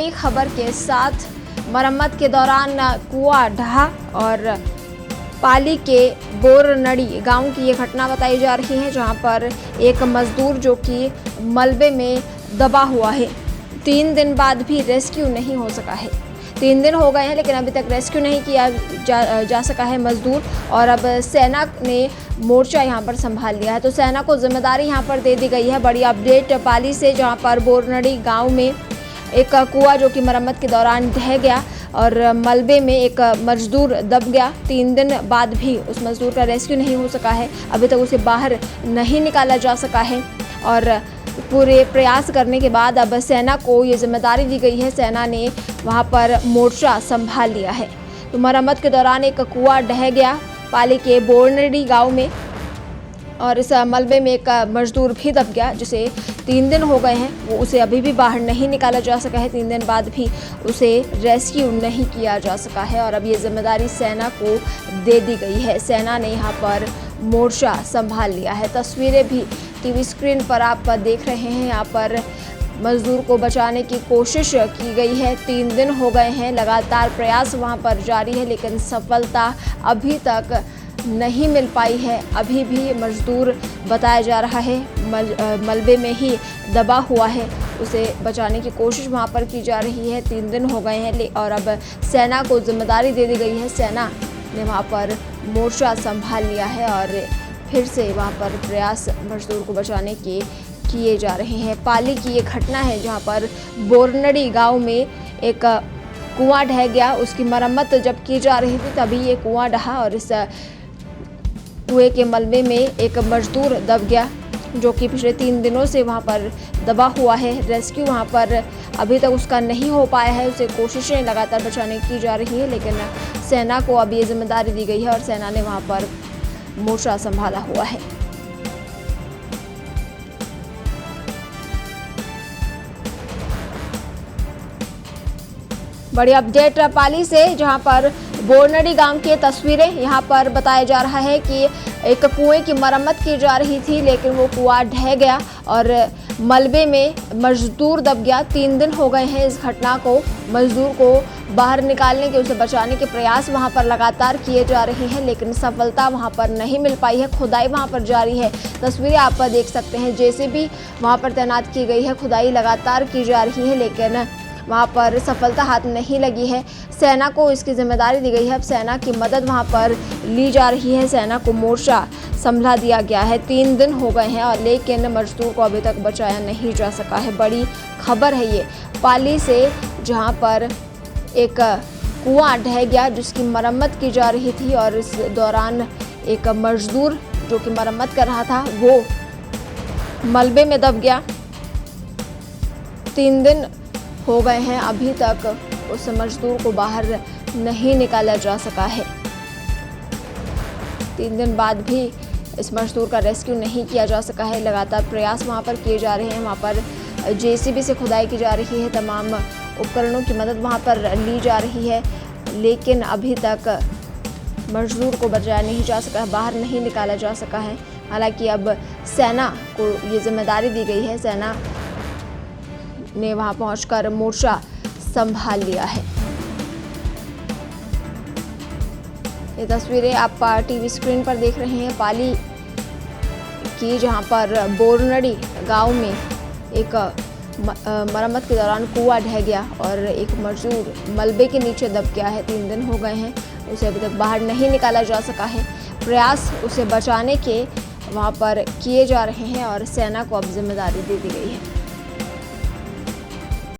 बड़ी खबर के साथ मरम्मत के दौरान कुआं ढहा और पाली के बोरनड़ी गांव की ये घटना बताई जा रही है, जहां पर एक मजदूर जो कि मलबे में दबा हुआ है। 3 दिन बाद भी रेस्क्यू नहीं हो सका है। 3 दिन हो गए हैं लेकिन अभी तक रेस्क्यू नहीं किया जा सका है मजदूर, और अब सेना ने मोर्चा यहां पर संभाल लिया है। तो सेना को जिम्मेदारी यहां पर दे दी गई है। बड़ी अपडेट पाली से, जहां पर बोरनड़ी गांव में एक कुआं जो कि मरम्मत के दौरान ढह गया और मलबे में एक मजदूर दब गया। 3 दिन बाद भी उस मजदूर का रेस्क्यू नहीं हो सका है। अभी तक उसे बाहर नहीं निकाला जा सका है और पूरे प्रयास करने के बाद अब सेना को ये जिम्मेदारी दी गई है। सेना ने वहां पर मोर्चा संभाल लिया है। तो मरम्मत के दौरान एक कुआं ढह गया पाली के बोरनड़ी गांव में, और इस मलबे में एक मजदूर भी दब गया, जिसे 3 दिन हो गए हैं, वो उसे अभी भी बाहर नहीं निकाला जा सका है। 3 दिन बाद भी उसे रेस्क्यू नहीं किया जा सका है और अब ये जिम्मेदारी सेना को दे दी गई है। सेना ने यहाँ पर मोर्चा संभाल लिया है। तस्वीरें भी टीवी स्क्रीन पर आप देख रहे हैं। यहाँ पर मजदूर को बचाने की कोशिश की गई है। 3 दिन हो गए हैं, लगातार प्रयास वहाँ पर जारी है, लेकिन सफलता अभी तक नहीं मिल पाई है। अभी भी मजदूर बताया जा रहा है मलबे में ही दबा हुआ है। उसे बचाने की कोशिश वहां पर की जा रही है। 3 दिन हो गए हैं और अब सेना को जिम्मेदारी दे दी गई है। सेना ने वहां पर मोर्चा संभाल लिया है और फिर से वहां पर प्रयास मजदूर को बचाने के किए जा रहे हैं। पाली की ये घटना है, जहाँ पर बोरनड़ी गाँव में एक कुआं ढह गया। उसकी मरम्मत जब की जा रही थी तभी ये कुआं ढहा और इस कुएं के मलबे में एक मजदूर दब गया, जो कि पिछले 3 दिनों से वहां पर दबा हुआ है। रेस्क्यू वहां पर अभी तक उसका नहीं हो पाया है। उसे कोशिशें लगातार बचाने की जा रही है, लेकिन सेना को अब ये जिम्मेदारी दी गई है और सेना ने वहां पर मोर्चा संभाला हुआ है। बड़ी अपडेट पाली से, जहां पर बोरनड़ी गांव की तस्वीरें यहां पर बताया जा रहा है कि एक कुएं की मरम्मत की जा रही थी, लेकिन वो कुआं ढह गया और मलबे में मजदूर दब गया। 3 दिन हो गए हैं इस घटना को। मजदूर को बाहर निकालने के, उसे बचाने के प्रयास वहां पर लगातार किए जा रहे हैं, लेकिन सफलता वहां पर नहीं मिल पाई है। खुदाई वहां पर जारी है। तस्वीरें आप देख सकते हैं, जेसीबी वहां पर तैनात की गई है। खुदाई लगातार की जा रही है, लेकिन वहाँ पर सफलता हाथ नहीं लगी है। सेना को इसकी जिम्मेदारी दी गई है। अब सेना की मदद वहाँ पर ली जा रही है। सेना को मोर्चा संभला दिया गया है। 3 दिन हो गए हैं और लेकिन मजदूर को अभी तक बचाया नहीं जा सका है। बड़ी खबर है ये पाली से, जहाँ पर एक कुआं ढह गया जिसकी मरम्मत की जा रही थी और इस दौरान एक मजदूर जो कि मरम्मत कर रहा था वो मलबे में दब गया। 3 दिन हो गए हैं, अभी तक उस मजदूर को बाहर नहीं निकाला जा सका है। 3 दिन बाद भी इस मजदूर का रेस्क्यू नहीं किया जा सका है। लगातार प्रयास वहां पर किए जा रहे हैं। वहां पर जेसीबी से खुदाई की जा रही है। तमाम उपकरणों की मदद वहां पर ली जा रही है, लेकिन अभी तक मजदूर को बचाया नहीं जा सका है, बाहर नहीं निकाला जा सका है। हालांकि अब सेना को ये जिम्मेदारी दी गई है। सेना ने वहां पहुंचकर मोर्चा संभाल लिया है। ये तस्वीरें आप टीवी स्क्रीन पर देख रहे हैं पाली की, जहां पर बोरनड़ी गांव में एक मरम्मत के दौरान कुआं ढह गया और एक मजदूर मलबे के नीचे दब गया है। 3 दिन हो गए हैं, उसे अभी तक बाहर नहीं निकाला जा सका है। प्रयास उसे बचाने के वहां पर किए जा रहे हैं और सेना को अब जिम्मेदारी दे दी गई है।